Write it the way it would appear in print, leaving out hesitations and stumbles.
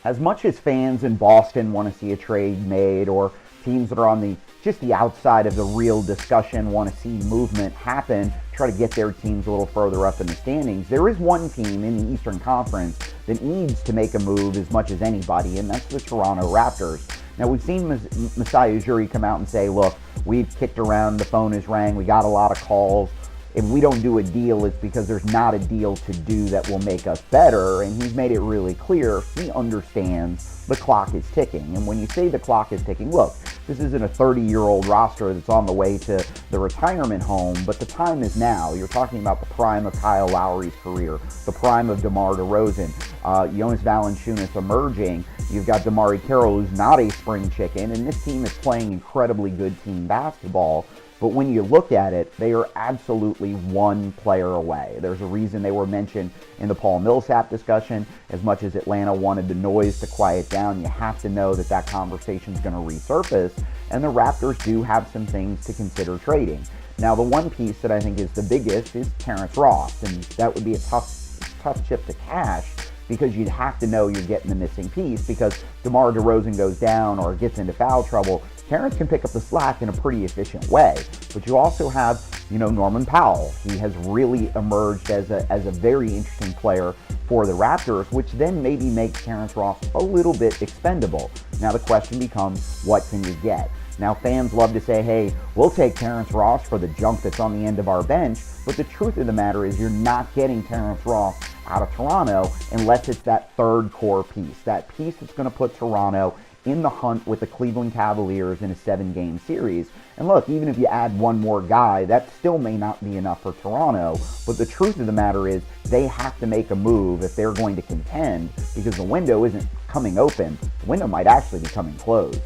As much as fans in Boston want to see a trade made, or teams that are on the outside of the real discussion want to see movement happen, try to get their teams a little further up in the standings, there is one team in the Eastern Conference that needs to make a move as much as anybody, and that's the Toronto Raptors. Now, we've seen Masai Ujiri come out and say, look, we've kicked around, the phone has rang, we got a lot of calls. If we don't do a deal, it's because there's not a deal to do that will make us better. And he's made it really clear he understands the clock is ticking. And when you say the clock is ticking, look, this isn't a 30-year-old roster that's on the way to the retirement home, but the time is now. You're talking about the prime of Kyle Lowry's career, the prime of DeMar DeRozan, Jonas Valanciunas emerging. You've got DeMar Carroll, who's not a spring chicken, and this team is playing incredibly good team basketball. But when you look at it, they are absolutely one player away. There's a reason they were mentioned in the Paul Millsap discussion. As much as Atlanta wanted the noise to quiet down, you have to know that that conversation is going to resurface, and the Raptors do have some things to consider trading. Now, the one piece that I think is the biggest is Terrence Ross, and that would be a tough chip to cash, because you'd have to know you're getting the missing piece, because DeMar DeRozan goes down or gets into foul trouble, Terrence can pick up the slack in a pretty efficient way. But you also have, Norman Powell. He has really emerged as a very interesting player for the Raptors, which then maybe makes Terrence Ross a little bit expendable. Now the question becomes, what can you get? Now, fans love to say, hey, we'll take Terrence Ross for the junk that's on the end of our bench, but the truth of the matter is you're not getting Terrence Ross out of Toronto unless it's that third core piece, that piece that's going to put Toronto in the hunt with the Cleveland Cavaliers in a 7-game series. And look, even if you add one more guy, that still may not be enough for Toronto, but the truth of the matter is they have to make a move if they're going to contend, because the window isn't coming open. The window might actually be coming closed.